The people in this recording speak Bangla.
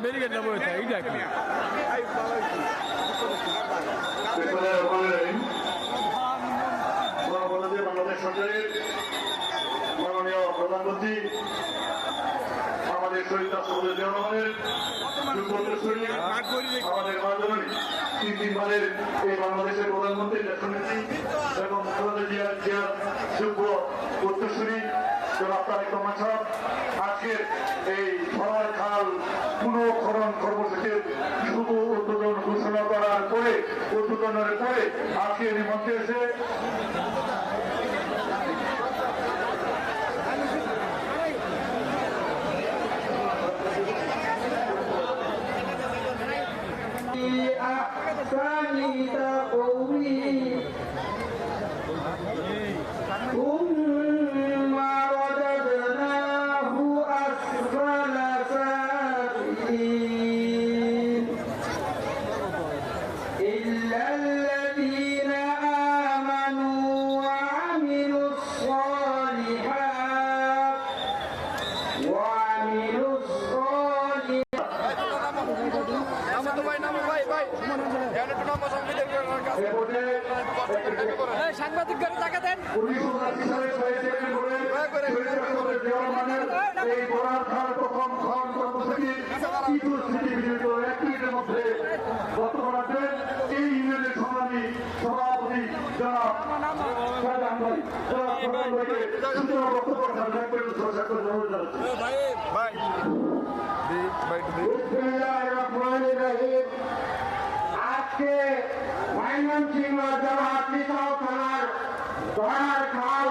মেডিকেল যাবো এইটা কি বাংলাদেশ সরকারের মাননীয় প্রধানমন্ত্রী আমাদের শহীদ রাষ্ট্রপতি জনগণের আমাদের মাননীয় 3 এই বাংলাদেশের প্রধানমন্ত্রী দেশনেত্রী এবং জিয়ার যোগ্য উত্তরসূরি আপনার কর্মচার আজকের এই সরাই খাল পুনঃখনন কর্মসূচির শুভ উদ্বোধন ঘোষণা করার পরে উদ্বোধনের পরে আজকে এই মঞ্চে এসে ثم رددناه أسفل سافلين إلا الذين آمنوا وعملوا الصالحات সাংবাদিক টাকা দেন এই ইউনিয়নের সংগ্রামী সভাপতি যারা আজকে ময়মনসিংহ জেলা থানার খাল